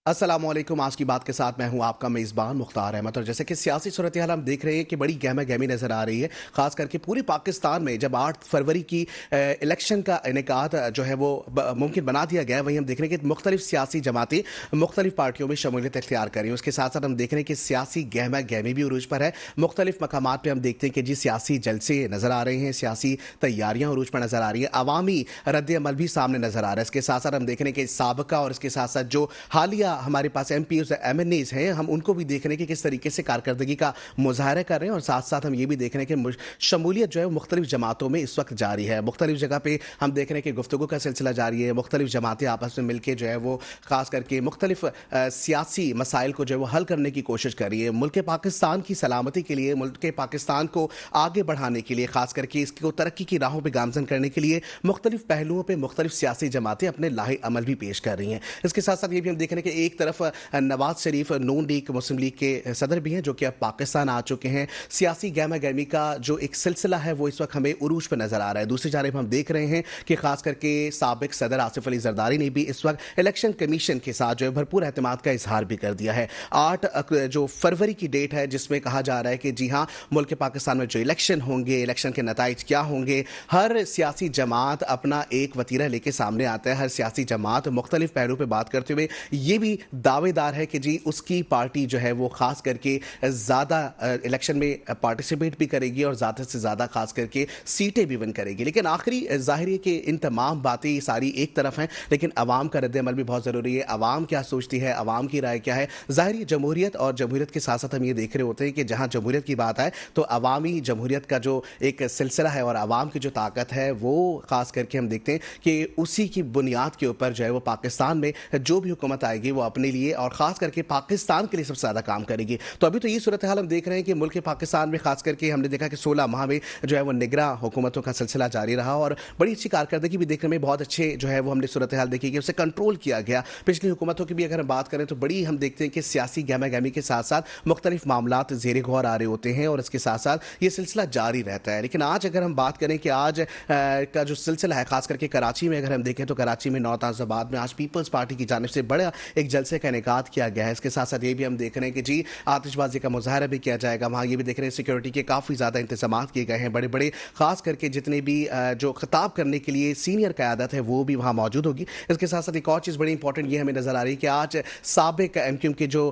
अस्सलामुअलैकुम। आज की बात के साथ मैं हूं आपका मेज़बान मुख्तार अहमद। और जैसे कि सियासी सूरत हाल हम देख रहे हैं कि बड़ी गहमा गहमी नज़र आ रही है, ख़ास करके पूरे पाकिस्तान में जब 8 फरवरी की इलेक्शन का इनेकाद जो है वो मुमकिन बना दिया गया है। वहीं हम देख रहे हैं कि मुख्तलिफ सियासी जमातें मुख्तलिफ पार्टियों में शमूलियत इख्तियार कर रही हैं। उसके साथ साथ हम देख रहे हैं कि सियासी गहमा गहमी भी उरूज पर है। मुख्तलिफ मकामात पर हम देखते हैं कि जी सियासी जलसे नज़र आ रहे हैं, सियासी तैयारियाँ उरूज पर नज़र आ रही हैं, अवामी रद्द अमल भी सामने नज़र आ रहा है। इसके साथ साथ हम देख रहे हैं कि साबका और इसके साथ साथ जो हालिया हमारे पास एमपीज़ एमएनएज़ हैं, हम उनको भी देख रहे हैं कि किस तरीके से कारकर्दगी का मुज़ाहरा कर रहे हैं। और साथ साथ हम ये भी देख रहे हैं कि शमूलियत जो है मुख्तलिफ जमातों में इस वक्त जारी है। मुख्तलिफ जगह पे हम देख रहे हैं कि गुफ्तगू का सिलसिला जारी है। मुख्तलिफ जमातें आपस में मिलकर जो है वो खास करके मुख्तलिफ सियासी मसाइल को जो है वो हल करने की कोशिश कर रही है। मुल्क पाकिस्तान की सलामती के लिए, मुल्क पाकिस्तान को आगे बढ़ाने के लिए, खास करके इसको तरक्की की राहों पर गामजन करने के लिए मुख्तलिफ पहलुओं पर मुख्तलिफ सियासी जमातें अपने लाहे अमल भी पेश कर रही हैं। इसके साथ साथ ये भी हम देख रहे हैं कि एक तरफ नवाज शरीफ नून लीग मुस्लिम लीग के सदर भी हैं, जो कि अब पाकिस्तान आ चुके हैं। सियासी गहमा गहमी का जो एक सिलसिला है वो इस वक्त हमें उरूज पर नजर आ रहा है। दूसरी जानब हम देख रहे हैं कि खास करके साबिक सदर आसिफ अली जरदारी ने भी इस वक्त इलेक्शन कमीशन के साथ जो है भरपूर एतमाद का इजहार भी कर दिया है। 8 जो फरवरी की डेट है जिसमें कहा जा रहा है कि जी हाँ, मुल्क पाकिस्तान में जो इलेक्शन होंगे, इलेक्शन के नताइज क्या होंगे, हर सियासी जमात अपना एक वतीरा लेके सामने आता है। हर सियासी जमात मुख्तलिफ पहलू पर बात करते हुए ये भी दावेदार है कि जी उसकी पार्टी जो है वो खास करके ज़्यादा इलेक्शन में पार्टिसिपेट भी करेगी और ज़्यादा से ज़्यादा खास करके सीटें भी विन करेगी। लेकिन आखिरी ज़ाहिर है कि इन तमाम बातें सारी एक तरफ हैं, लेकिन अवाम का रद्द-ए-अमल भी बहुत ज़रूरी है। अवाम क्या सोचती है, अवाम की राय क्या है। ज़ाहिर जमहूरियत और जमहूरियत के साथ साथ हम ये देख रहे होते हैं कि जहाँ जमहूरियत की बात आए तो अवामी जमहूरियत का जो एक सिलसिला है और अवाम की जो ताकत है वो खास करके हम देखते हैं कि उसी की बुनियाद के ऊपर जो है वो पाकिस्तान में जो भी हुकूमत आएगी वो अपने लिए और ख़ास करके पाकिस्तान के लिए सबसे ज़्यादा काम करेगी। तो अभी तो ये सूरत हाल हम देख रहे हैं कि मुल्क पाकिस्तान में खास करके हमने देखा कि 16 माह में जो है वो निगरां हुकूमतों का सिलसिला जारी रहा और बड़ी अच्छी कारकर्दगी भी देखने में बहुत अच्छे जो है वो हमने सूरत हाल देखी कि उसे कंट्रोल किया गया। पिछली हुकूमतों की भी अगर हम बात करें तो बड़ी हम देखते हैं कि सियासी गहमा गहमी के साथ साथ मुख्तलिफ मामलात ज़ेर गौर आ रहे होते हैं और इसके साथ साथ ये सिलसिला जारी रहता है। लेकिन आज अगर हम बात करें कि आज का जो सिलसिला है खास करके कराची में अगर हम देखें तो कराची में नौताज़ाबाद में आज पीपल्स पार्टी की जानिब से बड़ा एक जलसे का इनेकाद किया गया है। इसके साथ साथ ये भी हम देख रहे हैं कि जी आतिशबाजी का मुजाहरा भी किया जाएगा। वहाँ ये भी देख रहे हैं सिक्योरिटी के काफ़ी ज़्यादा इंतजाम किए गए हैं। बड़े बड़े खास करके जितने भी जो खिताब करने के लिए सीनियर क़यादत है वो भी वहाँ मौजूद होगी। इसके साथ साथ एक और चीज़ बड़ी इंपॉर्टेंट ये हमें नज़र आ रही है कि आज साबिक एमक्यूएम के जो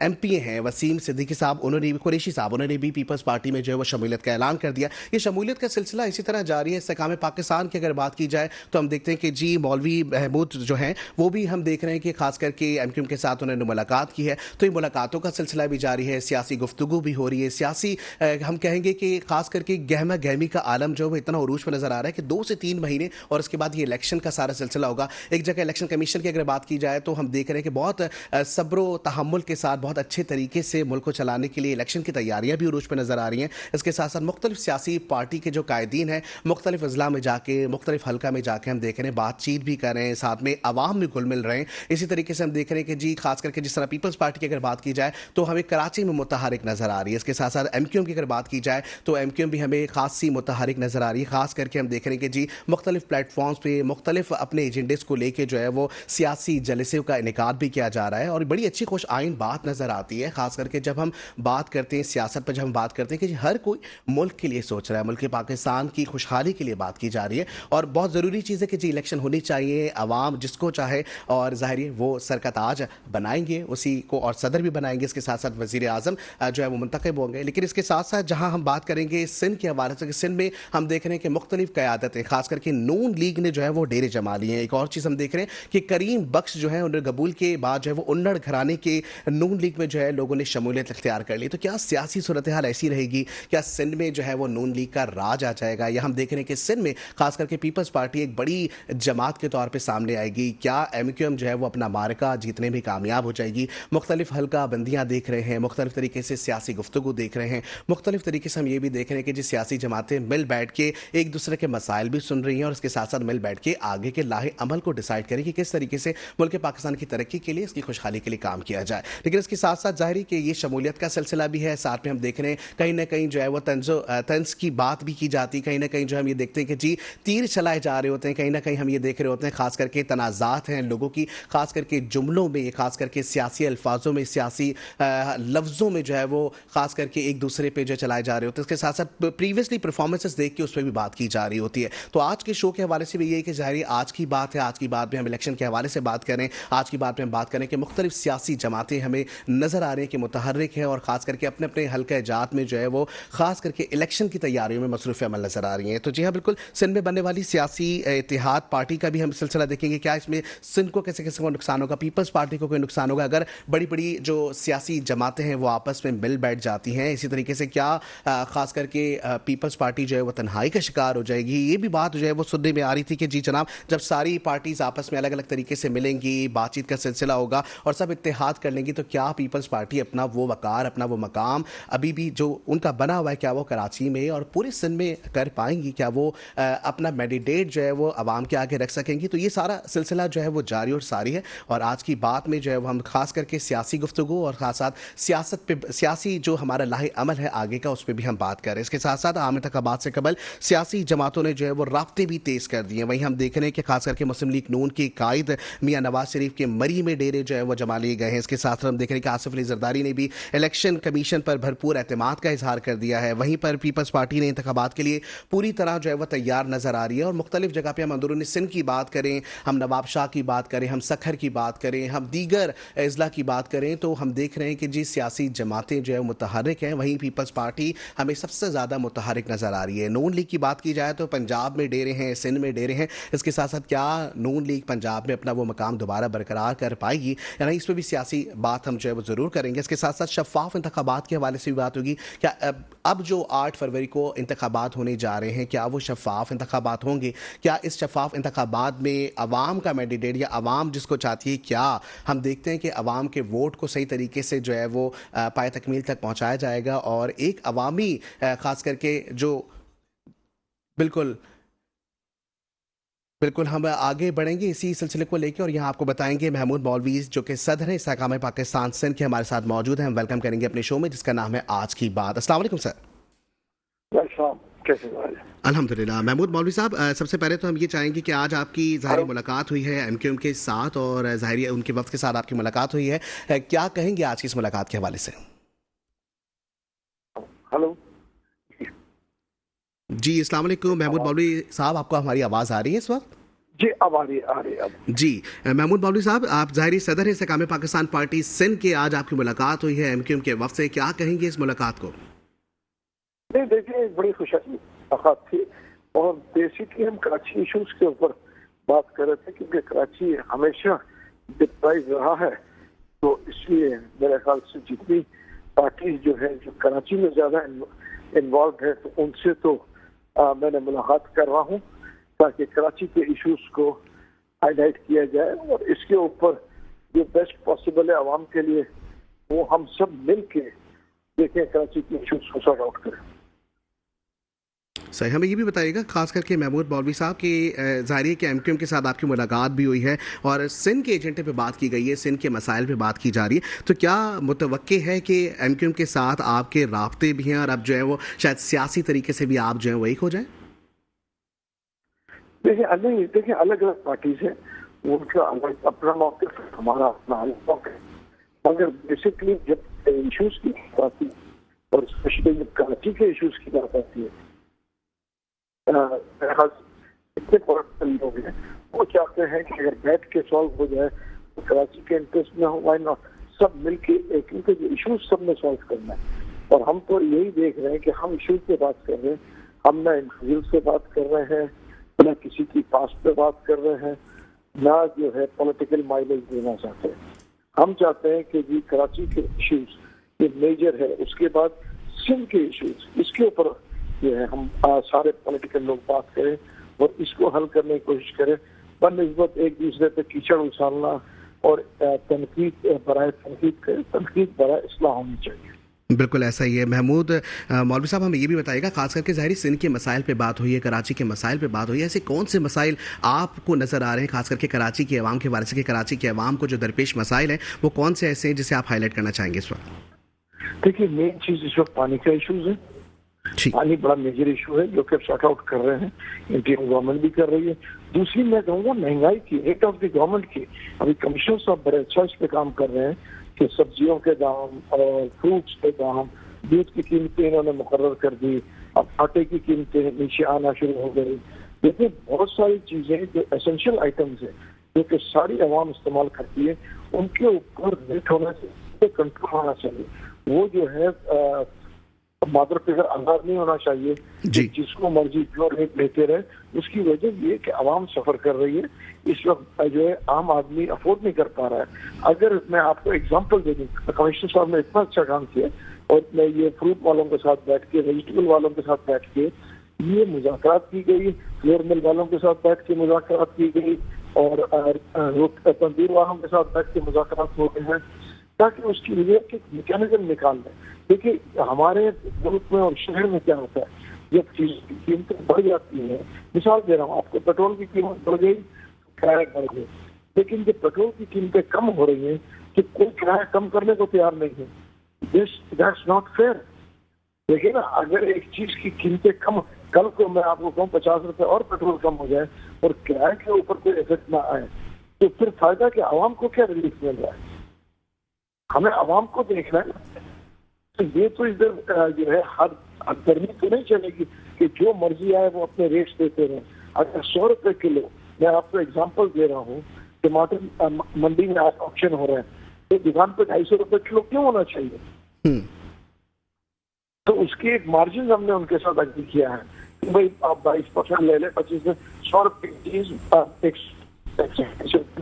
MP हैं वसीम सिद्दीकी साहब, उन्होंने भी, कुरैशी साहब, उन्होंने भी पीपल्स पार्टी में जो है वो शमूलियत का ऐलान कर दिया। ये शमूलियत का सिलसिला इसी तरह जारी है। इस्तेकाम पाकिस्तान की अगर बात की जाए तो हम देखते हैं कि जी मौलवी महमूद जो हैं वो भी हम देख रहे हैं कि खास करके एमक्यूएम के साथ उन्होंने मुलाकात की है। तो ये मुलाकातों का सिलसिला भी जारी है, सियासी गुफ्तगू भी हो रही है। सियासी हम कहेंगे कि खास करके गहमा गहमी का आलम जो है इतना उरूज पर नजर आ रहा है कि 2 से 3 महीने और उसके बाद ये इलेक्शन का सारा सिलसिला होगा। एक जगह इलेक्शन कमीशन की अगर बात की जाए तो हम देख रहे हैं कि बहुत सब्र तहम्मुल के साथ बहुत अच्छे तरीके से मुल्क को चलाने के लिए इलेक्शन की तैयारियां भी उरूज पर नजर आ रही हैं। इसके साथ साथ मुख्तलिफ सियासी पार्टी के जो कायदीन हैं मुख्तलिफ अजला में जाके, मुख्तलिफ हल्का में जाके हम देख रहे हैं बातचीत भी कर रहे हैं, साथ में अवाम भी घुल मिल रहे हैं। इसी तरीके से हम देख रहे हैं कि जी खास करके जिस तरह पीपल्स पार्टी की अगर बात की जाए तो हमें कराची में मुतहरिक नजर आ रही है। इसके साथ साथ एमक्यूएम की अगर बात की जाए तो एमक्यूएम भी हमें खासी मुतहरिक नजर आ रही है। खास करके हम देख रहे हैं कि जी मुख्तलिफ प्लेटफॉर्म्स पे मुख्तलिफ अपने एजेंडेस को लेके जो है वो सियासी जलसे का इनेकाद भी किया जा रहा है और बड़ी अच्छी खुश आइन बात नजर आती है। खास करके जब हम बात करते हैं सियासत पर, जब हम बात करते हैं कि हर कोई मुल्क के लिए सोच रहा है, मुल्क पाकिस्तान की खुशहाली के लिए बात की जा रही है और बहुत ज़रूरी चीज़ है कि जी इलेक्शन होनी चाहिए, अवाम जिसको चाहे और ज़ाहिर है वो सरकताज बनाएंगे उसी को और सदर भी बनाएंगे। इसके साथ साथ वज़ीर आज़म जो है वो मुंतखब होंगे। लेकिन इसके साथ साथ जहाँ हम बात करेंगे सिंध के हवाले से, सिंध में हम देख रहे हैं कि मुख्तलिफ क़यादतें खास करके नून लीग ने जो है वो डेरे जमा लिए हैं। एक और चीज़ हम देख रहे हैं कि करीम बख्श जो है उन्हें कबूल के बाद जो है वो उन्नड़ घराने के नून लीग में जो है लोगों ने शमूलियत इख्तियार कर ली। तो क्या सियासी सूरत हाल ऐसी रहेगी? क्या सिंध में जो है वो नून लीग का राज आ जाएगा? या हम देख रहे हैं कि सिंध में खास करके पीपल्स पार्टी एक बड़ी जमात के तौर पर सामने आएगी? क्या एमक्यूएम जो है वो अपना मार्का जीतने में कामयाब हो जाएगी? मुख्तलिफ हल्का बंदियाँ देख रहे हैं, मुख्तलिफ तरीके से सियासी गुफ्तगू देख रहे हैं, मुख्तलिफ तरीके से हम ये भी देख रहे हैं कि जिस सियासी जमातें मिल बैठ के एक दूसरे के मसाइल भी सुन रही हैं और इसके साथ साथ मिल बैठ के आगे के लाहे अमल को डिसाइड करें कि किस तरीके से मुल्क पाकिस्तान की तरक्की के लिए, इसकी खुशहाली के लिए काम किया जाए। लेकिन इसके साथ साथ जाहिर है कि ये शमूलियत का सिलसिला भी है। साथ में हम देख रहे हैं कहीं ना कहीं जो है वो तंज की बात भी की जाती है। कहीं ना कहीं जो हम ये देखते हैं कि जी तीर चलाए जा रहे होते हैं। कहीं ना कहीं हम ये देख रहे होते हैं खास करके तनाज़ात हैं लोगों की, खास करके जुमलों जुमलों में, खास करके सियासी अल्फाजों में, सियासी लफ्ज़ों में जो है वो खास करके एक दूसरे पे जो चलाए जा रहे होते हैं। इसके साथ साथ प्रीवियसली परफॉर्मेंसेस देख के उस पर भी बात की जा रही होती है। तो आज के शो के हवाले से भी ये है कि ज़ाहिर आज की बात है, आज की बात में हम इलेक्शन के हवाले से बात करें, आज की बात में हम बात करें कि मुख्तलिफ सियासी जमातें हमें नज़र आ रही हैं कि मुतहर्रिक हैं और ख़ास करके अपने अपने हल्का जात में जो है वो ख़ास करके इलेक्शन की तैयारियों में मसरूफ़ अमल नज़र आ रही हैं। तो जी हाँ, बिल्कुल सिंध में बनने वाली सियासी इत्तेहाद पार्टी का भी हम सिलसिला देखेंगे। क्या इसमें सिंध को कैसे कैसे नुकसान होगा, पीपल्स पार्टी को कोई नुकसान होगा अगर बड़ी बड़ी जो सियासी जमातें हैं वो आपस में मिल बैठ जाती हैं। इसी तरीके से क्या ख़ास करके पीपल्स पार्टी जो है वो तन्हाई का शिकार हो जाएगी। ये भी बात जो है वो सुनने में आ रही थी कि जी जनाब, जब सारी पार्टीज आपस में अलग अलग तरीके से मिलेंगी, बातचीत का सिलसिला होगा और सब इत्तेहाद कर लेंगी, तो क्या पीपल्स पार्टी अपना वो वकार, अपना वो मकाम अभी भी जो उनका बना हुआ है, क्या वो कराची में और पूरे सिंध में कर पाएंगी? क्या वो अपना मैंडेट जो है वो आवाम के आगे रख सकेंगी? तो ये सारा सिलसिला जो है वो जारी और सारी है। और आज की बात में जो है वो हम खास करके सियासी गुफ्तगू और खास साथ सियासत पे, सियासी जो हमारा लाहे अमल है आगे का, उस पर भी हम बात करें। इसके साथ साथ आम इंतखाबात से कबल सियासी जमातों ने जो है वो राब्ते भी तेज कर दिए हैं। वहीं हम देख रहे हैं कि खास करके मुस्लिम लीग नून के कायद मियां नवाज शरीफ के मरी में डेरे जो है वो जमा लिए गए हैं। इसके साथ साथ हम देख रहे हैं कि आसिफ अली जरदारी ने भी इलेक्शन कमीशन पर भरपूर एतमाद का इजहार कर दिया है। वहीं पर पीपल्स पार्टी ने इंतखाबात के लिए पूरी तरह जो है वह तैयार नजर आ रही है। और मुख्तलिफ जगह पर हम अंदरूनी सिंध की बात करें, हम नवाब शाह की बात करें, हम सखर की बात करें, हम दीगर अजला की बात करें, तो हम देख रहे हैं कि जी सियासी जमातें जो है मुतहर्रिक हैं। वहीं पीपल्स पार्टी हमें सबसे ज़्यादा मुतहर्रिक नज़र आ रही है। नून लीग की बात की जाए तो पंजाब में डेरे हैं, सिंध में डेरे हैं। इसके साथ साथ क्या नून लीग पंजाब में अपना वो मकाम दोबारा बरकरार कर पाएगी या नहीं, इस पर भी सियासी बात हम जो है वो ज़रूर करेंगे। इसके साथ साथ शफाफ इंतखाबात के हवाले से भी बात होगी। क्या अब जो 8 फरवरी को इंतखाबात होने जा रहे हैं, क्या वो शफाफ इंतखाबात होंगे? क्या इस शफाफ इंतखाबात में अवाम का मैंडेट या अवाम जिसको चाहती है, क्या हम देखते हैं कि अवाम के वोट को सही तरीके से जो है वो पाए तकमील तक पहुँचाया जाएगा और एक अवामी ख़ास करके जो बिल्कुल बिल्कुल हम आगे बढ़ेंगे इसी सिलसिले को लेकर और यहाँ आपको बताएंगे महमूद मौलवी जो कि सदर हैं इस्तेकाम पाकिस्तान सिंध के, हमारे साथ मौजूद हैं। हम वेलकम करेंगे अपने शो में जिसका नाम है आज की बात। अस्सलाम वालेकुम सर। कैसे? अल्हम्दुलिल्लाह। महमूद मौलवी साहब, सबसे पहले तो हम ये चाहेंगे कि आज आपकी ज़ाहिर मुलाकात हुई है एमक्यूएम के साथ और ज़ाहिर उनके वफ्द के साथ आपकी मुलाकात हुई है, क्या कहेंगे आज की इस मुलाकात के हवाले से? हेलो जी, अस्सलाम वालेकुम महमूद मौलवी साहब, आपको हमारी आवाज़ आ रही है इस वक्त? जी, अब आ रही है अब। जी, महमूद मौलवी साहब, आप ज़ाहिर सदर है इस्तेकाम पाकिस्तान पार्टी सिंध के, आज आपकी मुलाकात हुई है एमक्यूएम के वफ्द से, क्या कहेंगे इस मुलाकात को? नहीं, देखिए, बड़ी खुशहाली मुलाकात थी और बेसिकली हम कराची इशूज के ऊपर बात कर रहे थे क्योंकि कराची हमेशा डिप्राइज रहा है। तो इसलिए मेरे ख्याल से जितनी पार्टीज जो है जो कराची में ज्यादा इन्वॉल्व है, तो उनसे तो मैंने मुलाकात कर रहा हूँ ताकि कराची के इश्यूज को हाईलाइट किया जाए और इसके ऊपर जो बेस्ट पॉसिबल है आवाम के लिए वो हम सब मिल के देखें, कराची के इश्यूज को सॉर्ट आउट करें। सही, हमें ये भी बताइएगा खास करके महमूद मौलवी साहब कि ज़ाहिर है कि एमक्यूएम के साथ आपकी मुलाकात भी हुई है और सिंध के एजेंडे पे बात की गई है, सिंध के मसाइल पे बात की जा रही है, तो क्या मुतवक्के है कि एमक्यूएम के साथ आपके राब्ते भी हैं और अब जो है वो शायद सियासी तरीके से भी आप जो है वो एक हो जाए? देखिए अलग अलग पार्टीज हैं, उनका अलग अपना मौके, हमारा अपना अलग मौके, मगर बेसिकली जब इश्यूज की बात आती है और स्पेशली जब कराची के इश्यूज की बात आती है, इतने पॉलिटिकल लोग हैं वो चाहते हैं कि अगर बैठ के सॉल्व हो जाए तो कराची के इंटरेस्ट में हो, व्हाई नॉट, सब मिलके एक, क्योंकि जो इश्यूज सबने सॉल्व करना है। और हम तो यही देख रहे हैं कि हम इश्यूज पे बात कर रहे हैं, हम ना इंटरव्यू से बात कर रहे हैं, ना किसी की पास्ट पे बात कर रहे हैं, ना जो है पॉलिटिकल माइलेज देना चाहते हैं। हम चाहते हैं कि जी कराची के इश्यूज ये मेजर है, उसके बाद सिंध के इश्यूज, इसके ऊपर जो है हम सारे पॉलिटिकल लोग बात करें और इसको हल करने की कोशिश करें, बनस्बत एक दूसरे पे कीचड़ उछालना और तनकीद बराए इस्लाह होनी चाहिए। बिल्कुल ऐसा ही है। महमूद मौलवी साहब, हमें ये भी बताइएगा, खास करके ज़ाहिर सिंध के मसाइल पे बात हुई है, कराची के मसाइल पे बात हुई है, ऐसे कौन से मसाइल आपको नज़र आ रहे हैं खास करके कराची के अवाम के हवाले से, कि कराची के अवाम को जो दरपेश मसाइल हैं वो कौन से ऐसे हैं जिसे आप हाईलाइट करना चाहेंगे इस वक्त? देखिए, मेन चीज़ इस वक्त पानी का इशूज़ है जी। पानी बड़ा मेजर इशू है जो कि सॉर्ट आउट कर रहे हैं, इंडियन गवर्नमेंट भी कर रही है। दूसरी मैं कहूँगा महंगाई की रेट ऑफ द गवर्नमेंट की, अभी कमिश्नर साहब बड़े अच्छा इस पे काम कर रहे हैं कि सब्जियों के दाम और फ्रूट्स के दाम, दूध की कीमतें इन्होंने मुकर्रर कर दी, अब आटे की कीमतें नीचे आना शुरू हो गई। देखिए बहुत सारी चीजें जो एसेंशियल आइटम्स है जो कि सारी आवाम इस्तेमाल करती है, उनके ऊपर रेट होना चाहिए, कंट्रोल होना चाहिए। वो जो है मादर फिगर आजाद नहीं होना चाहिए जी। जिसको मर्जी जो रेट लेते रहे। उसकी वजह ये कि आवाम सफर कर रही है, इस वक्त जो है आम आदमी अफोर्ड नहीं कर पा रहा है। अगर मैं आपको एग्जांपल दे दूं, कमिश्नर साहब ने इतना अच्छा काम किया और मैं ये फ्रूट वालों के साथ बैठ के, वेजिटेबल वालों के साथ बैठ के ये मुज़ाकरात की गई, फ्लोर मिल वालों के साथ बैठ के मुज़ाकरात की गई और तंदूर वालों के साथ बैठ के मुज़ाकरात हो गए हैं ताकि उसकी वजह के मैकेनिज्म निकाल लें। देखिए हमारे मुल्क में और शहर में क्या होता है, जब चीज की कीमतें बढ़ जाती है, मिसाल दे रहा हूँ आपको, पेट्रोल की कीमत बढ़ गई, किराया बढ़ गई, लेकिन जब पेट्रोल की कीमतें कम हो रही हैं तो कोई किराया कम करने को तैयार नहीं है। That's not fair. देखिए ना, अगर एक चीज की कीमतें कम, कल को मैं आपको कहूँ 50 रुपए और पेट्रोल कम हो जाए और किराए के ऊपर कोई इफेक्ट ना आए, तो फिर फायदा कि आवाम को क्या रिलीफ मिल रहा है? हमें आवाम को देखना है। तो ये तो इधर जो है हर गर्मी तो नहीं चलेगी कि जो मर्जी आए वो अपने रेट्स देते रहे। अगर 100 रुपए किलो, मैं आपको एग्जांपल दे रहा हूँ, टमाटर मंडी में आज ऑप्शन हो रहा है, तो दुकान पे 250 रुपए किलो क्यों होना चाहिए? तो उसकी एक मार्जिन हमने उनके साथ अग्री किया है कि भाई आप 22% ले ले, 25 में 100 रुपए की चीज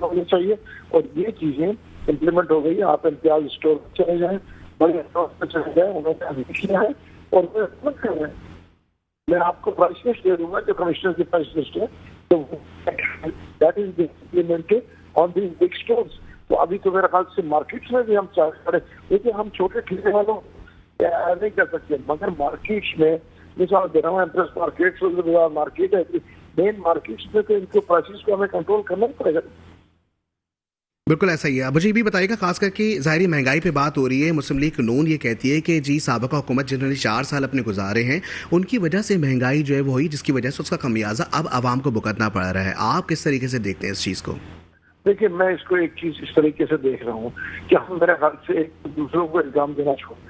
होनी चाहिए। और ये चीजें इम्प्लीमेंट हो गई है। आप इम्तियाज स्टोर चले जाए, बड़े स्टोर पर चले जाए, उन्होंने अग्री किया है और वो इम्प्लीमेंट कर रहे हैं। मैं आपको प्राइस लिस्ट दे दूंगा जो कमिश्नर की प्राइस लिस्ट है, तो that is implemented on the big stores. तो अभी तो मेरे ख्याल से मार्केट्स में भी हम चार्ज करें, लेकिन हम छोटे ठेले वालों नहीं कर सकते, मगर मार्केट्स में मिसाल दे रहा हूँ, एम्प्रेस मार्केट मार्केट है, मेन मार्केट्स में तो इनको प्राइसेस को हमें कंट्रोल करना पड़ेगा। बिल्कुल ऐसा ही है। अब मुझे ये भी बताइएगा, खास करके ज़ाहिरी महंगाई पे बात हो रही है, मुस्लिम लीग नून ये कहती है कि जी साबिक़ा हुकूमत जिन्होंने 4 साल अपने गुजारे हैं उनकी वजह से महंगाई जो है वो हुई, जिसकी वजह से उसका खमियाजा अब आवाम को भुगतना पड़ रहा है। आप किस तरीके से देखते हैं इस चीज़ को? देखिए मैं इसको एक चीज इस तरीके से देख रहा हूँ कि हम मेरे ख्याल से एक दूसरों को इल्जाम देना छोड़ दें।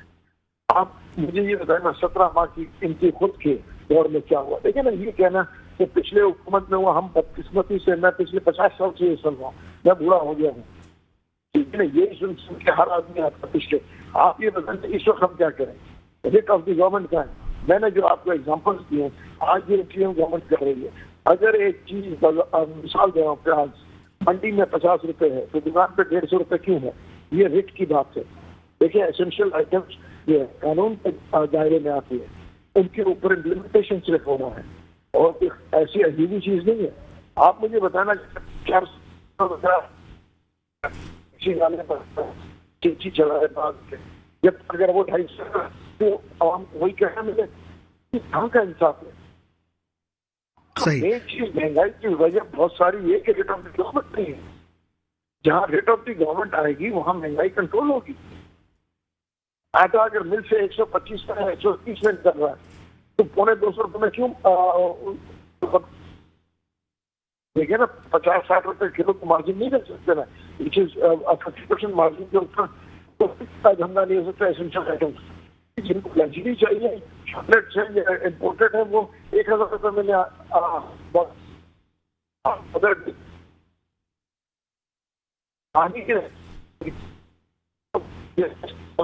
आप मुझे ये बताएं ना, 17 माह की इनकी खुद के दौर में क्या हुआ? देखिए ना, ये कहना कि पिछले हुकूमत में हुआ, हम बदकिस्मती से, मैं पिछले 50 साल से ये सुन रहा हूँ, मैं बूढ़ा हो गया हूँ, ठीक है ना, ये सुन के हर आदमी आपका पिछले। आप ये बताएं इस वक्त हम क्या करें? रेट ऑफ द गवर्नमेंट का है। मैंने जो आपको एग्जाम्पल्स दिए, आज ये गवर्नमेंट कर रही है। अगर एक चीज मिसाल दे रहा हूँ, प्याज मंडी में 50 रुपए है तो दुकान पे 150 रुपए क्यों है? ये रेट की बात है। देखिए एसेंशियल आइटम्स ये कानून के दायरे में आती है, उनके ऊपर इम्प्लीमेंटेशन सिर्फ होना है और ऐसी अजीबी चीज नहीं है। आप मुझे बताना 400 चिंची चला है बाद में, जब अगर वो 250 तो आवाम को वही कहना मिले, कहाँ का इंसाफ है? सही। एक चीज महंगाई की वजह बहुत सारी है कि रेट ऑफ द गवर्नमेंट नहीं है। जहाँ रेट ऑफ द गवर्नमेंट आएगी वहाँ महंगाई कंट्रोल होगी। आटा अगर मिल से 125 में 130 में कर रहा है तो 250 रुपए में क्यों? देखिए ना, 50-60 रुपए किलो तो मार्जिन नहीं कर सकते ना, विच इज 50% मार्जिन के ऊपर तो धंधा नहीं हो सकता। एसेंशियल आइटम्स जिनको लग्जरी चाहिए, चॉकलेट चाहिए, इम्पोर्टेड है, वो 1000 रुपए में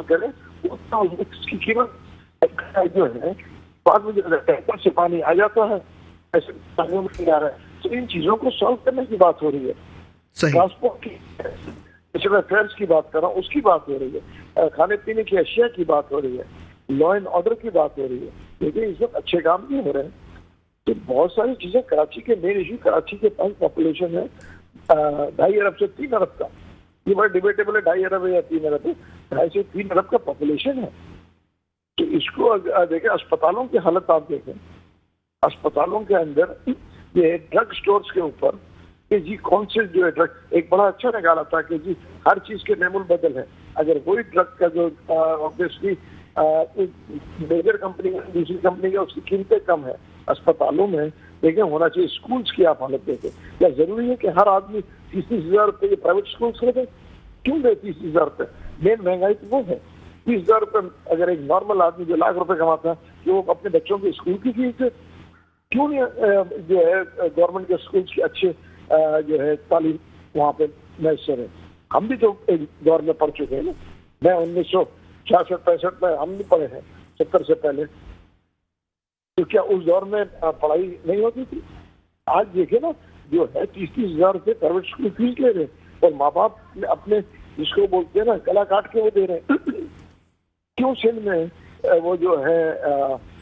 करें उतना उसकी कीमत जो है बाद में टैंकर से पानी आ जाता है, ऐसे पानी में नहीं आ रहा है। तो इन चीजों को सॉल्व करने की बात हो रही है। ट्रांसपोर्ट की, नेशनल अफेयर्स की बात कर रहा हूँ, उसकी बात हो रही है, खाने पीने की अशिया की बात हो रही है, लॉ एंड ऑर्डर की बात हो रही है। लेकिन इस वक्त अच्छे काम नहीं हो रहे हैं। तो बहुत सारी चीजें, कराची के मेन इशू, कराची के पास पॉपुलेशन है 2.5 अरब से 3 अरब का। ये बड़ा डिबेटेबल है, 2.5 अरब है या 3 अरब है, 2.5 से 3 अरब का पॉपुलेशन है। तो इसको देखें, अस्पतालों की हालत आप देखें, अस्पतालों के अंदर ये ड्रग स्टोर्स के ऊपर कि जी कौन से जो है ड्रग, एक बड़ा अच्छा निकाला था कि जी हर चीज के नेमुल बदल है। अगर वही ड्रग का जो ऑब्वियसली मेजर कंपनी दूसरी कंपनी का उसकी कीमतें कम है अस्पतालों में, लेकिन होना चाहिए। स्कूल्स की आप हालत देखें, क्या जरूरी है कि हर आदमी 30,000 रुपये प्राइवेट स्कूल से दे? क्यों दे 30,000 रुपये? मेन महंगाई तो वो है। 30,000 रुपये अगर एक नॉर्मल आदमी जो लाख रुपए कमाता है, कि वो अपने बच्चों के स्कूल की फीस दे, क्यों नहीं जो है गवर्नमेंट के स्कूल की अच्छे जो है तालीम वहाँ पे मैसर है? हम भी तो एक दौर में पढ़ चुके हैं ना। मैं 1966-65 में हम भी पढ़े हैं, 70 से पहले। तो क्या उस दौर में पढ़ाई नहीं होती थी? आज देखे ना, जो है 30,000 रुपये प्राइवेट स्कूल फीस ले रहे हैं और माँ बाप अपने जिसको बोलते हैं ना गला काट के वो दे रहे हैं। क्यों सिंध में वो जो है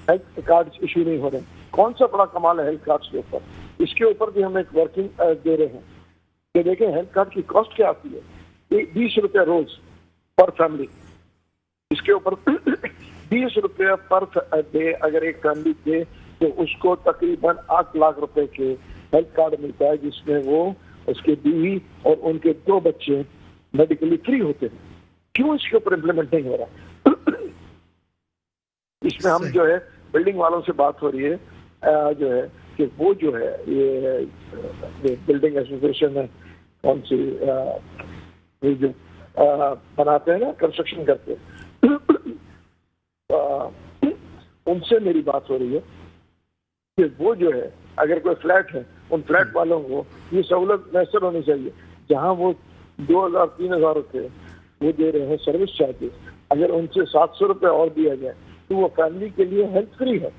हेल्थ कार्ड इशू नहीं हो रहे? कौन सा बड़ा कमाल है हेल्थ कार्ड के ऊपर? इसके ऊपर भी हम एक वर्किंग दे रहे हैं कि देखें हेल्थ कार्ड की कॉस्ट क्या आती है। 20 रुपये रोज पर फैमिली। इसके ऊपर 20 रुपये पर डे अगर एक फैमिली दे तो उसको तकरीबन 8 लाख रुपए के हेल्थ कार्ड मिलता है, जिसमें वो उसके बीवी और उनके 2 बच्चे मेडिकली फ्री होते हैं। क्यों इसके ऊपर इम्प्लीमेंट नहीं हो रहा? इसमें हम जो है बिल्डिंग वालों से बात हो रही है जो है कि वो जो है ये बिल्डिंग एसोसिएशन है, कौन सी ये जो बनाते हैं ना, कंस्ट्रक्शन करते हैं, उनसे मेरी बात हो रही है कि वो जो है अगर कोई फ्लैट है, उन फ्लैट वालों को ये सहूलत मैसर होनी चाहिए। जहां वो 2,000-3,000 रुपये वो दे रहे हैं सर्विस चार्जेस, अगर उनसे 700 रुपये और दिया जाए तो वो फैमिली के लिए हेल्थ फ्री है।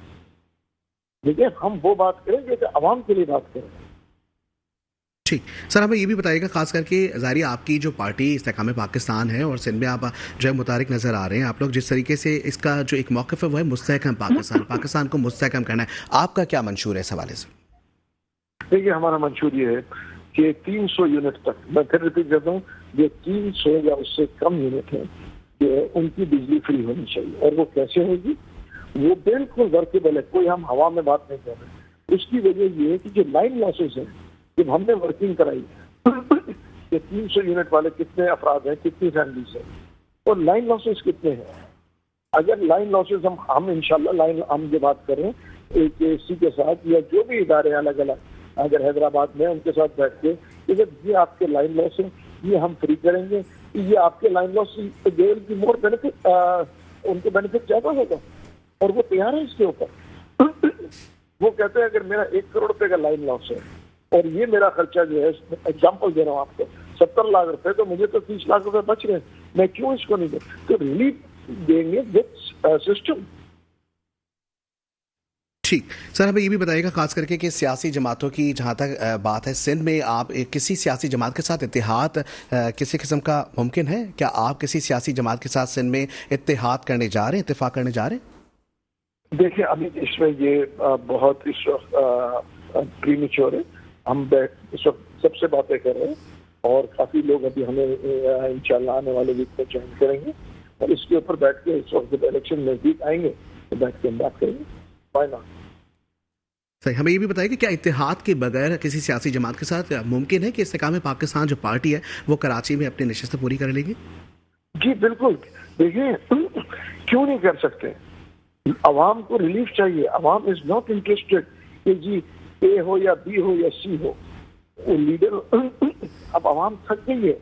लेकिन हम वो बात करेंगे कि आवाम के लिए बात करें। ठीक सर, हमें ये भी बताइएगा, खास करके ज़ाहिर आपकी जो पार्टी इस्तेकाम पाकिस्तान है और सिंध में आप जो है मुतारिक नज़र आ रहे हैं, आप लोग जिस तरीके से इसका जो एक मौक़िफ़ है वो है मुस्तहकम पाकिस्तान, पाकिस्तान को मुस्तहकम करना है। आपका क्या मंशूर है इस हवाले से? देखिए, हमारा मंशूर ये है कि 300 यूनिट तक, मैं फिर रिपीट करता हूँ, जो 300 या उससे कम यूनिट है उनकी बिजली फ्री होनी चाहिए। और वो कैसे होगी? वो बिल्कुल वर्केबल है, कोई हम हवा में बात नहीं कर रहे। उसकी वजह ये है कि जो लाइन लॉसेस है, जब हमने वर्किंग कराई कि 300 यूनिट वाले कितने अफराद हैं, कितनी फैमिलीज हैं और लाइन लॉसेस कितने हैं। अगर लाइन लॉसेस हम इंशाल्लाह लाइन हम जो बात करें एक एसी के साथ या जो भी इदारे अलग अलग, अगर हैदराबाद में उनके साथ बैठ के ये आपके लाइन लॉस है, ये हम फ्री करेंगे, ये आपके लाइन लॉस देर की मोर बेनिफिट, उनको बेनिफिट ज्यादा होगा और वो तैयार है इसके ऊपर। वो कहते हैं अगर मेरा 1 करोड़ रुपए का लाइन लॉस है और ये मेरा खर्चा जो है, एग्जाम्पल दे रहा हूँ आपको, 70 लाख रुपए, तो मुझे तो 30 लाख रुपए बच रहे हैं, मैं क्यों इसको नहीं दूं? तो रिलीफ देंगे विद सिस्टम। ठीक सर, हमें ये भी बताइएगा खास करके कि सियासी जमातों की जहाँ तक बात है, सिंध में आप किसी सियासी जमात के साथ इत्तेहाद किसी किस्म का मुमकिन है? क्या आप किसी सियासी जमात के साथ सिंध में इत्तेहाद करने जा रहे हैं, इत्तेफाक करने जा रहे हैं? देखिए, अभी इसमें ये बहुत इस वक्त प्रीमेच्योर है। हम इस वक्त सबसे बातें कर रहे हैं और काफी लोग अभी हमें इंशाल्लाह आने वाले वीक में ज्वाइन करेंगे और इसके ऊपर बैठ के इस वक्त जब इलेक्शन नजदीक आएंगे तो बैठ के हम बात करेंगे। Why not? सही, हमें ये भी बताइए कि क्या इत्तेहाद के बगैर किसी सियासी जमात के साथ मुमकिन है कि इस्तेकाम पाकिस्तान जो पार्टी है वो कराची में अपनी नशिस्त पूरी कर लेगी? जी बिल्कुल। देखिए, क्यों नहीं कर सकते? अवाम को रिलीफ चाहिए। अवाम इज नॉट इंटरेस्टेड कि जी ए हो या बी हो या सी हो, वो लीडर। अब अवाम थक गई है।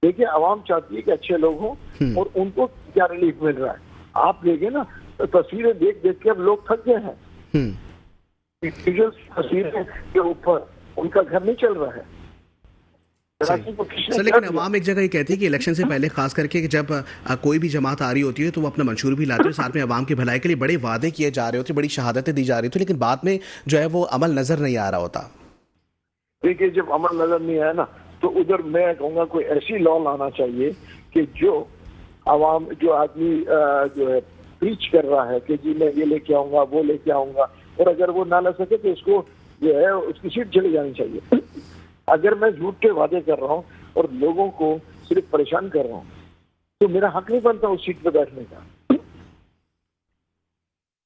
देखिए, अवाम चाहती है कि अच्छे लोग हों और उनको क्या रिलीफ मिल रहा है। आप देखिए ना, तस्वीरें देख देख के अब लोग थक गए हैं। तस्वीरें के ऊपर उनका घर नहीं चल रहा है। सर, लेकिन अवाम एक जगह ये कहती है कि इलेक्शन से पहले खास करके कि जब कोई भी जमात आ रही होती है तो वो अपना मंशूर भी लाते हैं, साथ में अवाम की भलाई के लिए बड़े वादे किए जा रहे होते, बड़ी शहादतें दी जा रही थी, लेकिन बाद में जो है वो अमल नजर नहीं आ रहा होता। देखिए, जब अमल नजर नहीं आया ना, तो उधर मैं कहूँगा कोई ऐसी लॉ लाना चाहिए कि जो अवाम, जो आदमी जो है प्रीच कर रहा है कि जी मैं ये लेके आऊंगा, वो लेके आऊंगा, और अगर वो ना ला सके तो उसको जो है उसकी सीट चली जानी चाहिए। अगर मैं झूठ के वादे कर रहा हूँ और लोगों को सिर्फ परेशान कर रहा हूँ तो मेरा हक नहीं बनता उस सीट पे बैठने का।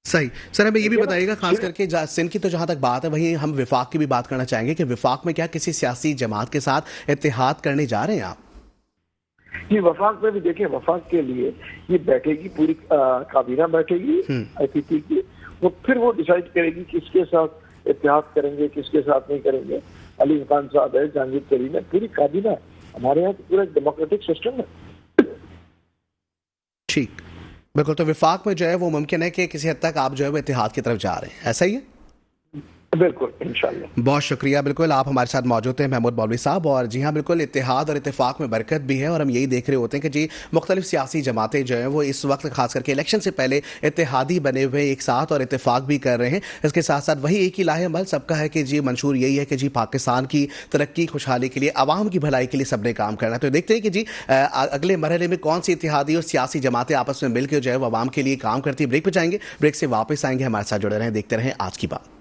सही। सर, हमें ये भी बताइएगा खास करके सिंध की तो जहां तक बात है, वहीं हम विफाक की भी बात करना चाहेंगे कि विफाक में क्या किसी सियासी जमात के साथ इत्तेहाद करने जा रहे हैं आप? ये वफाक में भी देखें, वफाक के लिए ये बैठेगी, पूरी काबीना बैठेगी IPP की, वो फिर वो डिसाइड करेगी किसके साथ इत्तेहाद करेंगे, किसके साथ नहीं करेंगे। अली खान साहब है, जहांगीर तरीन है, पूरी काबीना है। हमारे यहाँ तो पूरा डेमोक्रेटिक सिस्टम है। ठीक, बिल्कुल। तो विफाक में जो है वो मुमकिन है कि किसी हद तक आप जो है वो इत्तेहाद की तरफ जा रहे हैं, ऐसा ही है? बिल्कुल, इंशाल्लाह। बहुत शुक्रिया। बिल्कुल, आप हमारे साथ मौजूद हैं महमूद मौलवी साहब। और जी हाँ, बिल्कुल, इत्तेहाद और इत्तेफाक में बरकत भी है। और हम यही देख रहे होते हैं कि जी मुख्तलिफ सियासी जमातें जो हैं वो इस वक्त खास करके इलेक्शन से पहले इत्तेहादी बने हुए एक साथ और इत्तेफाक भी कर रहे हैं। इसके साथ साथ वही एक ही लाहेमल सबका है कि जी मंशूर यही है कि जी पाकिस्तान की तरक्की, खुशहाली के लिए, आवाम की भलाई के लिए सबने काम करना है। तो देखते हैं कि जी अगले मरहले में कौन सी इत्तेहादी और सियासी जमातें आपस में मिलकर जो है वो आवाम के लिए काम करती है। ब्रेक पर जाएंगे, ब्रेक से वापस आएंगे, हमारे साथ जुड़े रहें, देखते रहें आज की बात।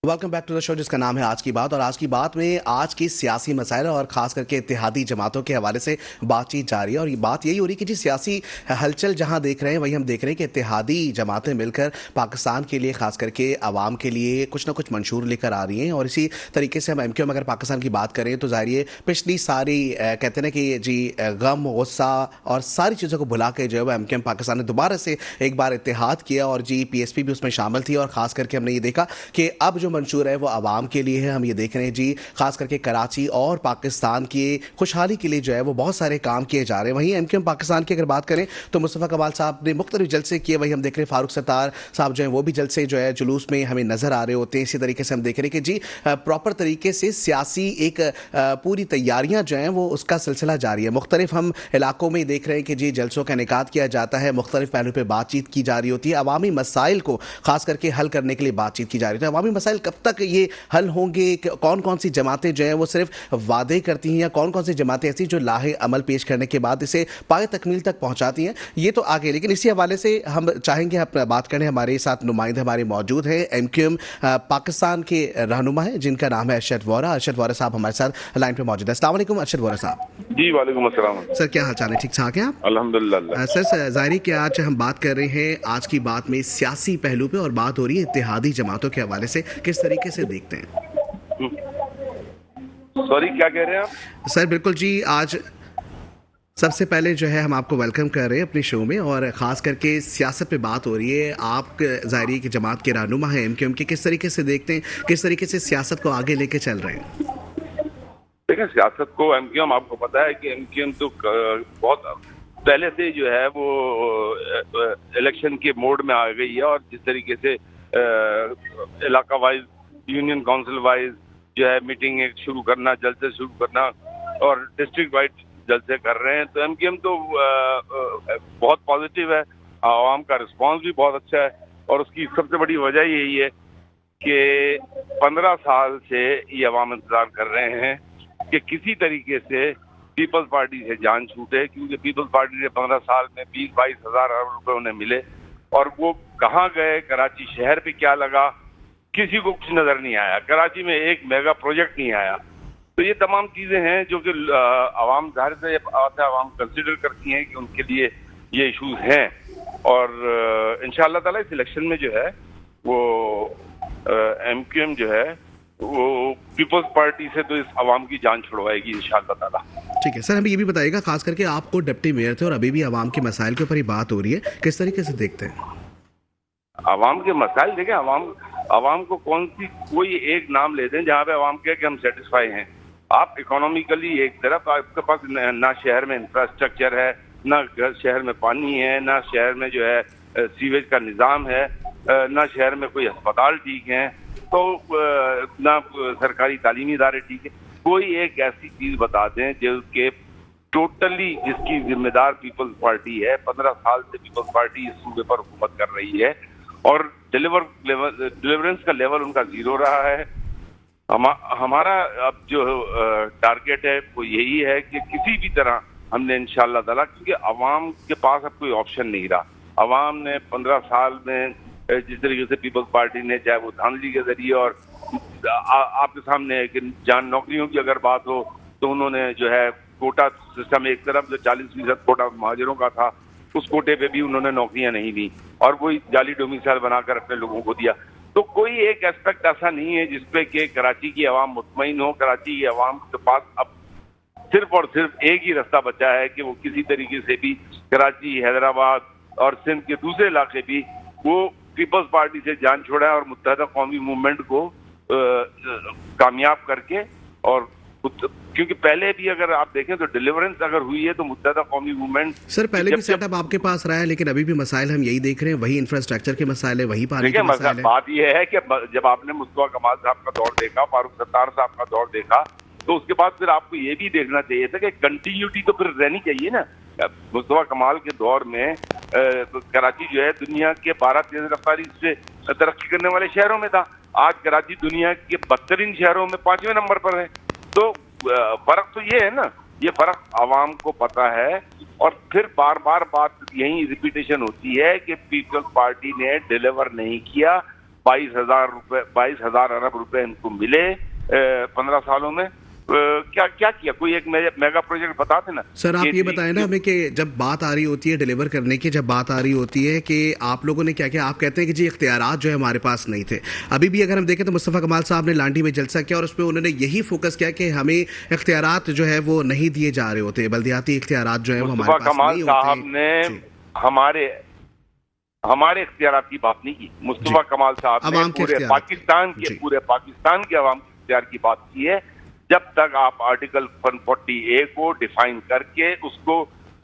Welcome back to the show जिसका नाम है आज की बात। और आज की बात में आज की सियासी मसाइल और खास करके इत्तेहादी जमातों के हवाले से बातचीत जारी है। और ये बात यही हो रही है कि जी सियासी हलचल जहां देख रहे हैं वही हम देख रहे हैं कि इत्तेहादी जमातें मिलकर पाकिस्तान के लिए, खास करके आवाम के लिए कुछ ना कुछ मंशूर लेकर आ रही हैं। और इसी तरीके से हम MQM अगर पाकिस्तान की बात करें तो ज़ाहिर है पिछली सारी कहते हैं कि जी गम, गुस्सा और सारी चीज़ों को भुला के जो है वो MQM पाकिस्तान ने दोबारा से एक बार इत्तेहाद किया। और जी PSP भी उसमें शामिल थी। और ख़ास करके हमने ये देखा कि अब जो मंशूर है वो आवाम के लिए है। हम ये देख रहे हैं जी खास करके कराची और पाकिस्तान की खुशहाली के लिए जो है वो बहुत सारे काम किए जा रहे हैं। वहीं MQM पाकिस्तान की अगर बात करें तो मुस्तफ़ा कमाल साहब ने मुख्तलिफ जलसे किए। वही हम देख रहे हैं फारूक सत्तार साहब जो है वो भी जलसे जो है जुलूस में हमें नजर आ रहे होते हैं। इसी तरीके से हम देख रहे हैं कि जी प्रॉपर तरीके से सियासी एक पूरी तैयारियां जो हैं वो उसका सिलसिला जारी है। मुख्तलिफ हम इलाकों में देख रहे हैं कि जी जलसों का इनेकाद किया जाता है, मुख्तलिफ पहलू पर बातचीत की जा रही होती है, अवामी मसाइल को खास करके हल करने के लिए बातचीत की जा रही है। तो अवामी मसाइल कब तक ये हल होंगे? कौन कौन सी जमातें जो हैं वो सिर्फ वादे करती हैं या कौन कौन सी जमातें ऐसी जो लाहे अमल पेश करने के बाद इसे पाए तकमील तक पहुंचाती हैं, ये तो आगे। लेकिन इसी हवाले से हम चाहेंगे अपना बात करें। हमारे साथ नुमाइंदे हमारे मौजूद हैं MQM पाकिस्तान के रहनुमा हैं जिनका नाम है अरशद वोरा। अरशद वोरा साहब हमारे साथ लाइन पे मौजूद है। अस्सलाम वालेकुम अरशद वोरा साहब। जी वालेकुम अस्सलाम सर, क्या हाल चाल है? ठीक ठाक हैं आप? अल्हम्दुलिल्लाह। सर, ज़ाहिर कि आज हम बात कर रहे हैं आज की बात में सियासी पहलू पे और बात हो रही है इत्तेहादी जमातों के हवाले से, किस तरीके से देखते हैं? सॉरी, क्या कह रहे हैं आप? सर बिल्कुल जी, आज सबसे पहले जो है हम आपको वेलकम कर रहे हैं अपने शो में। और ख़ास करके सियासत पे बात हो रही है। आप ज़ाहिर की जमात के रहनुमा हैं MQM के, किस तरीके से देखते हैं, किस तरीके से सियासत को आगे लेके चल रहे हैं? देखिए, सियासत को MQM, आपको पता है कि MQM तो बहुत पहले से जो है वो इलेक्शन के मोड में आ गई है। और जिस तरीके से इलाका वाइज, यूनियन काउंसिल वाइज जो है मीटिंग एक शुरू करना, जलसे शुरू करना और डिस्ट्रिक्ट वाइज जलसे कर रहे हैं, तो MQM तो बहुत पॉजिटिव है। आवाम का रिस्पांस भी बहुत अच्छा है। और उसकी सबसे बड़ी वजह यही है कि 15 साल से ये आवाम इंतजार कर रहे हैं कि किसी तरीके से पीपल्स पार्टी से जान छूटे। क्योंकि पीपल्स पार्टी ने 15 साल में 20-22 हज़ार अरब रुपए उन्हें मिले और वो कहाँ गए, कराची शहर पे क्या लगा, किसी को कुछ नजर नहीं आया। कराची में एक मेगा प्रोजेक्ट नहीं आया। तो ये तमाम चीजें हैं जो कि आवाम जाहिर से आवाम कंसिडर करती हैं कि उनके लिए ये इश्यूज हैं। और इंशाअल्लाह ताला इस इलेक्शन में जो है वो MQM जो है वो पीपल्स पार्टी से तो इस आवाम की जान छुड़वाएगी इंशाअल्लाह ताला। ठीक है सर, हमें ये भी बताइएगा, खास करके आपको डिप्टी मेयर थे और अभी भी आवाम के मसाइल के ऊपर ही बात हो रही है, किस तरीके से देखते हैं? आवाम के मसाइल देखें, आवाम को कोई एक नाम ले दें जहाँ पे आवाम कहे कि हम सेटिस्फाई हैं। आप इकोनॉमिकली एक तरफ, आपके पास ना शहर में इंफ्रास्ट्रक्चर है, ना शहर में पानी है, ना शहर में जो है सीवेज का निज़ाम है, ना शहर में कोई अस्पताल ठीक है, तो ना सरकारी तालीमी इदारे ठीक है। कोई एक ऐसी चीज बता दें जो कि टोटली जिसकी जिम्मेदार पीपल्स पार्टी है। 15 साल से पीपल्स पार्टी इस सूबे पर हुकूमत कर रही है और डिलीवरेंस का लेवल उनका जीरो रहा है। हमारा अब जो टारगेट है वो यही है कि किसी भी तरह हमने इंशाअल्लाह ताला, क्योंकि आवाम के पास अब कोई ऑप्शन नहीं रहा। आवाम ने 15 साल में जिस तरीके से पीपल्स पार्टी ने, चाहे वो धांधली के जरिए और आपके सामने है कि जान नौकरियों की अगर बात हो तो उन्होंने जो है कोटा सिस्टम, एक तरफ जो 40% कोटा महाजरों का था उस कोटे पे भी उन्होंने नौकरियां नहीं दी और वही जाली डोमिसाइल बनाकर अपने लोगों को दिया। तो कोई एक एस्पेक्ट ऐसा नहीं है जिसपे कि कराची की आवाम मुतमईन हो। कराची की आवाम के पास अब सिर्फ और सिर्फ एक ही रास्ता बचा है कि वो किसी तरीके से भी कराची, हैदराबाद और सिंध के दूसरे इलाके भी वो पीपल्स पार्टी से जान छोड़ा है और मुत्तहदा कौमी मूवमेंट को कामयाब करके, और क्योंकि पहले भी अगर आप देखें तो डिलीवरेंस अगर हुई है तो मुत्तहदा कौमी मूवमेंट सर पहले भी सेटअप आपके पास रहा है, लेकिन अभी भी मसाइल हम यही देख रहे हैं, वही इंफ्रास्ट्रक्चर के मसाइल है, वही पानी के मसाइल है। बात यह है कि जब आपने मुस्तफा कमाल साहब का दौर देखा, फारूक सत्तार साहब का दौर देखा, तो उसके बाद फिर आपको ये भी देखना चाहिए था कि कंटिन्यूटी तो फिर रहनी चाहिए ना। मुस्तफा कमाल के दौर में कराची जो है दुनिया के 12 तेज रफ्तारी से तरक्की करने वाले शहरों में था। आज कराची दुनिया के 72 शहरों में 5वें नंबर पर है। तो फर्क तो ये है ना, ये फर्क आवाम को पता है। और फिर बार बार बात यही रिपीटेशन होती है कि पीपल्स पार्टी ने डिलीवर नहीं किया। 22,000 अरब रुपए इनको मिले 15 सालों में। क्या किया? कोई एक मेगा प्रोजेक्ट बता देना सर। आप ये बताएं ना हमें कि जब बात आ रही होती है डिलीवर करने की, जब बात आ रही होती है कि आप लोगों ने क्या किया, आप कहते हैं कि जी इख्तियारात जो है हमारे पास नहीं थे। अभी भी अगर हम देखें तो मुस्तफा कमाल साहब ने लांडी में जलसा किया और उसमें उन्होंने यही फोकस किया कि हमें इख्तियारात जो है वो नहीं दिए जा रहे होते, बल्दियाती इख्तियारात जो है वो हमारे पास नहीं होते। साहब ने हमारे इख्तियारात की बात नहीं की। मुस्तफा कमाल साहब ने पूरे पाकिस्तान के अवाम के इख्तियार की बात की है। जब तक आप आर्टिकल 140A को डिफाइन करके उसको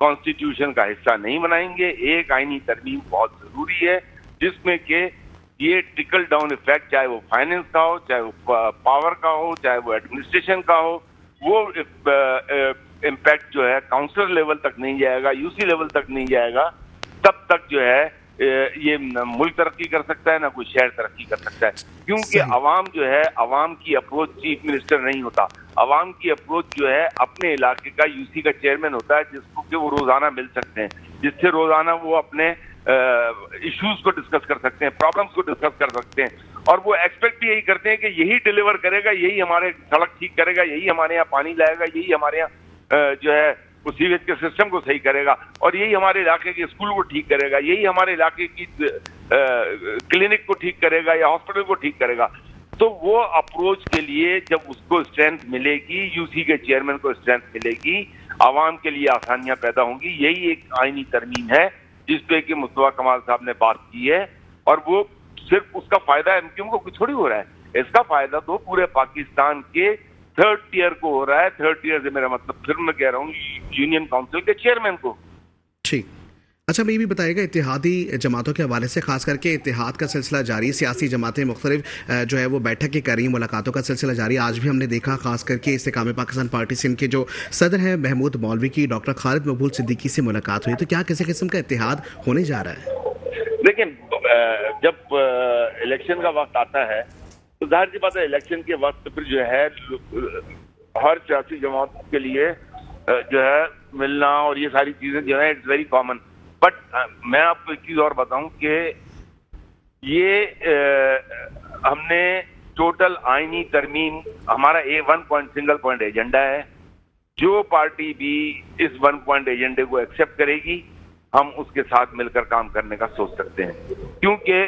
कॉन्स्टिट्यूशन का हिस्सा नहीं बनाएंगे, एक आईनी तरमीम बहुत जरूरी है जिसमें कि ये ट्रिकल डाउन इफेक्ट, चाहे वो फाइनेंस का हो, चाहे वो पावर का हो, चाहे वो एडमिनिस्ट्रेशन का हो, वो इम्पैक्ट जो है काउंसिल लेवल तक नहीं जाएगा, यूसी लेवल तक नहीं जाएगा, तब तक जो है ये मुल्क तरक्की कर सकता है ना कोई शहर तरक्की कर सकता है। क्योंकि अवाम जो है, अवाम की अप्रोच चीफ मिनिस्टर नहीं होता, अवाम की अप्रोच जो है अपने इलाके का यूसी का चेयरमैन होता है, जिसको कि वो रोजाना मिल सकते हैं, जिससे रोजाना वो अपने इश्यूज को डिस्कस कर सकते हैं, प्रॉब्लम्स को डिस्कस कर सकते हैं। और वो एक्सपेक्ट भी यही करते हैं कि यही डिलीवर करेगा, यही हमारे सड़क ठीक करेगा, यही हमारे यहाँ पानी लाएगा, यही हमारे यहाँ जो है उस सीवेज के सिस्टम को सही करेगा, और यही हमारे इलाके के स्कूल को ठीक करेगा, यही हमारे इलाके की क्लिनिक को ठीक करेगा या हॉस्पिटल को ठीक करेगा। तो वो अप्रोच के लिए जब उसको स्ट्रेंथ मिलेगी, यूसी के चेयरमैन को स्ट्रेंथ मिलेगी, आवाम के लिए आसानियां पैदा होंगी। यही एक आईनी तरमीम है जिसपे कि मुस्तफा कमाल साहब ने बात की है। और वो सिर्फ उसका फायदा एमक्यूएम को कुछ थोड़ी हो रहा है, इसका फायदा तो पूरे पाकिस्तान के थर्ड टियर को हो रहा है। थर्ड टियर से मेरा मतलब फिर मैं कह रहा हूँ यूनियन काउंसिल के चेयरमैन को। ठीक। अच्छा, मैं ये भी बताइएगा इत्तेहादी जमातों के हवाले से, खास करके इत्तेहाद का सिलसिला जारी है, सियासी जमातें मुख्तलिफ जो है वो बैठक की कर रही, मुलाकातों का सिलसिला जारी है। आज भी हमने देखा खास करके इस्तेकाम पाकिस्तान पार्टी सिंध के जो सदर हैं महमूद मौलवी की डॉक्टर खालिद मकबूल सिद्दीकी से मुलाकात हुई। तो क्या किसी किस्म का इत्तेहाद होने जा रहा है? देखिए, जब इलेक्शन का वक्त आता है तो जाहिर सी बात है इलेक्शन के वक्त फिर जो है हर सियासी जमात के लिए जो है मिलना और ये सारी चीजें जो है इट्स वेरी कॉमन। बट मैं आपको एक चीज और बताऊं कि ये हमने टोटल आईनी तरमीम, हमारा सिंगल पॉइंट एजेंडा है। जो पार्टी भी इस 1 पॉइंट एजेंडे को एक्सेप्ट करेगी, हम उसके साथ मिलकर काम करने का सोच सकते हैं। क्योंकि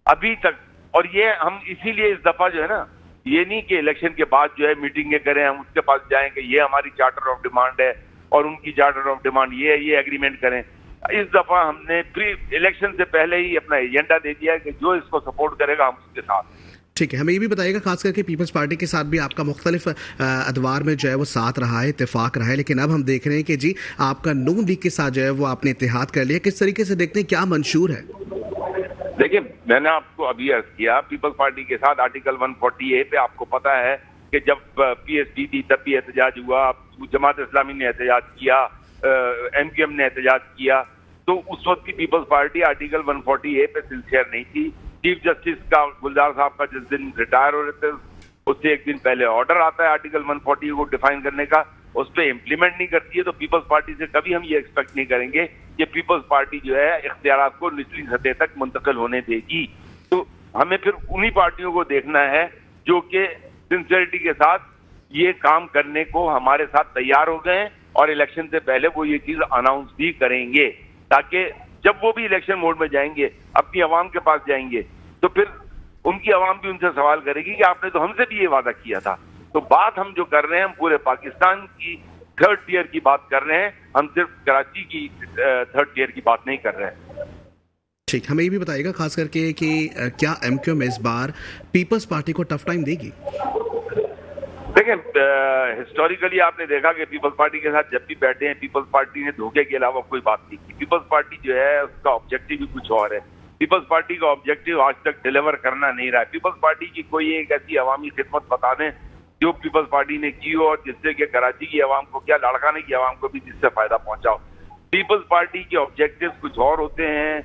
अभी तक, और ये हम इसीलिए इस दफा जो है ना, ये नहीं कि इलेक्शन के बाद जो है मीटिंगें करें, हम उसके पास जाएंगे, ये हमारी चार्टर ऑफ डिमांड है और उनकी चार्टर ऑफ डिमांड ये है, ये एग्रीमेंट करें। इस दफा हमने प्री इलेक्शन से पहले ही अपना एजेंडा दे दिया है कि जो इसको सपोर्ट करेगा हम उसके साथ। ठीक है, हमें ये भी बताइएगा खास करके पीपल्स पार्टी के साथ भी आपका मुख्तलिफ अदवार में जो है वो साथ रहा है, इत्तेफाक रहा है, लेकिन अब हम देख रहे हैं कि जी आपका नून लीग के साथ जो है वो आपने इत्तेहाद कर लिया। किस तरीके से देखते हैं, क्या मंशूर है? देखिए, मैंने आपको अभी अर्ज किया, पीपल्स पार्टी के साथ आर्टिकल 140A पे आपको पता है कि जब पीएसडी थी तब भी एहतजाज हुआ, जमात इस्लामी ने एहतजाज किया, एमक्यूएम ने एहतजाज किया। तो उस वक्त की पीपल्स पार्टी आर्टिकल 140A पे सिंसियर नहीं थी। चीफ जस्टिस का गुलजार साहब का जिस दिन रिटायर हो रहे थे उससे एक दिन पहले ऑर्डर आता है आर्टिकल 140 को डिफाइन करने का, उस पर इम्प्लीमेंट नहीं करती है। तो पीपल्स पार्टी से कभी हम ये एक्सपेक्ट नहीं करेंगे कि पीपल्स पार्टी जो है इख्तियारात को निचली सतह तक मुंतकिल होने देगी। तो हमें फिर उन्हीं पार्टियों को देखना है जो कि सिंसियरिटी के साथ ये काम करने को हमारे साथ तैयार हो गए हैं और इलेक्शन से पहले वो ये चीज अनाउंस भी करेंगे, ताकि जब वो भी इलेक्शन मोड में जाएंगे, अपनी आवाम के पास जाएंगे, तो फिर उनकी आवाम भी उनसे सवाल करेगी कि आपने तो हमसे भी ये वादा किया था। तो बात हम जो कर रहे हैं, हम पूरे पाकिस्तान की थर्ड टियर की बात कर रहे हैं, हम सिर्फ कराची की थर्ड टियर की बात नहीं कर रहे हैं। ठीक, हमें ये भी बताइएगा खास करके कि क्या एमक्यूएम इस बार पीपल्स पार्टी को टफ टाइम देगी? देखिए, हिस्टोरिकली आपने देखा कि पीपल्स पार्टी के साथ जब भी बैठे हैं, पीपल्स पार्टी ने धोखे के अलावा कोई बात नहीं की। पीपल्स पार्टी जो है उसका ऑब्जेक्टिव भी कुछ और है। पीपल्स पार्टी का ऑब्जेक्टिव आज तक डिलीवर करना नहीं रहा है। पीपल्स पार्टी की कोई एक ऐसी अवामी खिदमत बता दें जो पीपल्स पार्टी ने की हो और जिससे कि कराची की आवाम को, क्या लाड़काने की आवाम को भी जिससे फायदा पहुंचा हो। पीपल्स पार्टी के ऑब्जेक्टिव कुछ और होते हैं।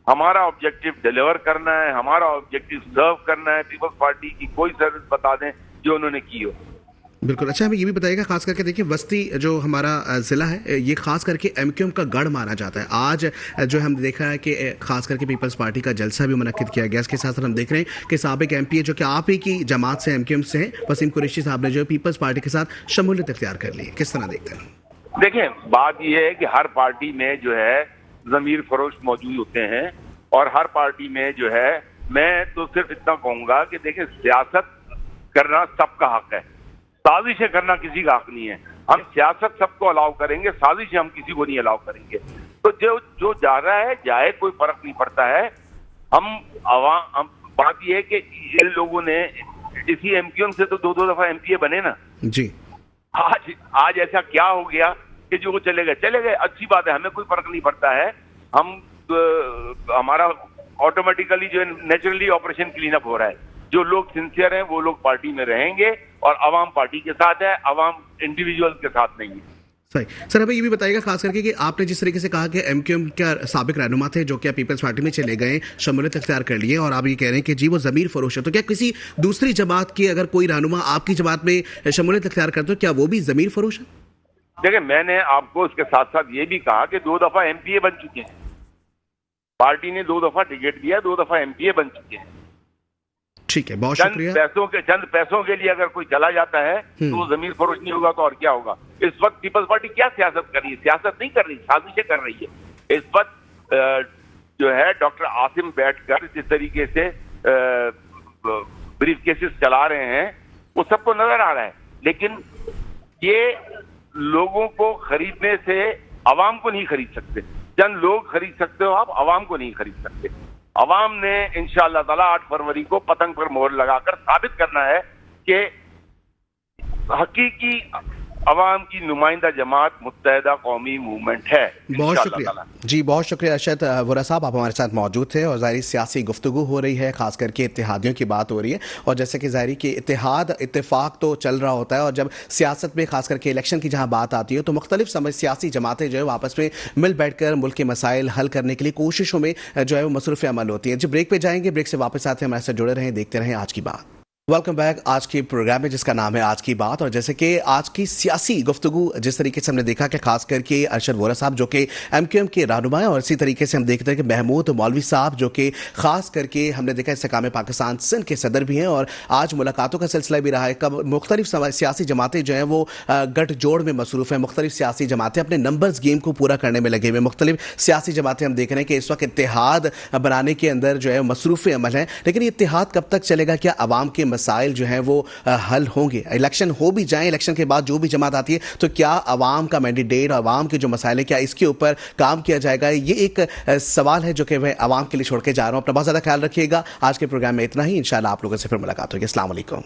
हमारा ऑब्जेक्टिव डिलीवर करना है, हमारा ऑब्जेक्टिव सर्व करना है। पीपल्स पार्टी की कोई सर्विस बता दें जो उन्होंने की हो। बिल्कुल। अच्छा, हमें ये भी बताइएगा खास करके देखिए वस्ती जो हमारा ज़िला है ये खास करके एमक्यूएम का गढ़ माना जाता है। आज जो हम देखा है कि खास करके पीपल्स पार्टी का जलसा भी मुनक्किद किया गया। इसके साथ साथ हम देख रहे हैं कि साबिक एमपी जो कि आप ही की जमात से एमक्यूएम से हैं, वसीम कुरैशी साहब ने जो है पीपल्स पार्टी के साथ शमूलियत इख्तियार कर ली है। किस तरह देखते हैं? देखिए, बात यह है कि हर पार्टी में जो है ज़मीर फरोश मौजूद होते हैं और हर पार्टी में जो है, मैं तो सिर्फ इतना कहूंगा कि देखिए सियासत करना सबका हक है, साजिशें करना किसी का हक नहीं है। हम सियासत सबको अलाउ करेंगे, साजिशें हम किसी को नहीं अलाउ करेंगे। तो जो जा रहा है जाए, कोई फर्क नहीं पड़ता है। हम बात यह है कि इन लोगों ने इसी एमक्यूएम से तो दो दफा एमपीए बने ना जी। आज ऐसा क्या हो गया कि जो चले गए, अच्छी बात है, हमें कोई फर्क नहीं पड़ता है। हमारा ऑटोमेटिकली जो है नेचुरली ऑपरेशन क्लीन अप हो रहा है। जो लोग सिंसियर हैं वो लोग पार्टी में रहेंगे और अवाम पार्टी के साथ है, अवाम इंडिविजुअल के साथ नहीं है। सही। सर, हमें ये भी बताइएगा खास करके कि आपने जिस तरीके से कहा कि एमक्यूएम का साबिक रहनुमा थे जो कि पीपल्स पार्टी में चले गए, शमूलियत इख्तियार कर लिए और आप ये कह रहे हैं कि जी वो ज़मीर फरोश है, तो क्या किसी दूसरी जमात की अगर कोई रहनुमा आपकी जमात में शमूलियत इख्तियार करते हो क्या वो भी ज़मीर फरोश है? देखिए, मैंने आपको इसके साथ साथ ये भी कहा कि 2 दफा एमपीए बन चुके हैं। पार्टी ने 2 दफा टिकट दिया, 2 दफा एमपीए बन चुके हैं। ठीक है, बहुत शुक्रिया। चंद पैसों के लिए अगर कोई चला जाता है तो वो जमीर फरोश नहीं होगा तो और क्या होगा। इस वक्त पीपल्स पार्टी क्या सियासत कर रही है? सियासत नहीं कर रही, साजिशें कर रही है। इस वक्त जो है डॉक्टर आसिम बैठकर जिस तरीके से ब्रीफ केसेस चला रहे हैं वो सबको नजर आ रहा है, लेकिन ये लोगों को खरीदने से अवाम को नहीं खरीद सकते। चंद लोग खरीद सकते हो आप, अवाम को नहीं खरीद सकते। अवाम ने इंशाअल्लाह ताला 8 फरवरी को पतंग पर मोहर लगाकर साबित करना है कि हकीकी अवाम की नुमाइंदा जमात मुत्तहिदा कौमी मूवमेंट है। बहुत शुक्रिया जी, बहुत शुक्रिया अरशद वोरा साहब, आप हमारे साथ मौजूद थे। और ज़ाहिर सियासी गुफ्तगू हो रही है, खास करके इत्तेहादियों की बात हो रही है। और जैसे कि ज़ाहिर कि इत्तेहाद इत्तेफाक तो चल रहा होता है और जब सियासत में खास करके इलेक्शन की जहाँ बात आती है तो मुख्तलिफ सियासी जमातें जो है आपस में मिल बैठ कर मुल्क के मसाइल हल करने के लिए कोशिशों में जो है वो मसरूफ़ अमल होती है। जब ब्रेक पर जाएंगे, ब्रेक से वापस आते हैं, हमारे साथ जुड़े रहें, देखते रहें आज की बात। Welcome back. आज के प्रोग्राम में जिसका नाम है आज की बात, और जैसे कि आज की सियासी गुफ्तगू जिस तरीके से हमने देखा कि खास करके अरशद वोरा साहब जो कि एमक्यूएम के रहनुमा हैं और इसी तरीके से हम देखते हैं कि महमूद मौलवी साहब जो कि खास करके हमने देखा इस्तेकाम पाकिस्तान सिंध के सदर भी हैं और आज मुलाकातों का सिलसिला भी रहा है। कब मुख्तलिफ सियासी जमातें जो हैं वो गठजोड़ में मसरूफ़ हैं, मुख्तलिफ सियासी जमातें अपने नंबर्स गेम को पूरा करने में लगे हुए, मुख्तलिफ सियासी जमातें हम देख रहे हैं कि इस वक्त इत्तेहाद बनाने के अंदर जो है मसरूफ़ अमल है। लेकिन ये इत्तेहाद कब तक चलेगा? क्या आवाम के मसाइल जो हैं वो हल होंगे? इलेक्शन हो भी जाए, इलेक्शन के बाद जो भी जमात आती है तो क्या आवाम का मैंडेट, आवाम के जो मसाइल है क्या इसके ऊपर काम किया जाएगा? ये एक सवाल है जो कि मैं आवाम के लिए छोड़ के जा रहा हूं। अपना बहुत ज़्यादा ख्याल रखिएगा। आज के प्रोग्राम में इतना ही, इंशाल्लाह आप लोगों से फिर मुलाकात होगी। अस्सलाम वालेकुम।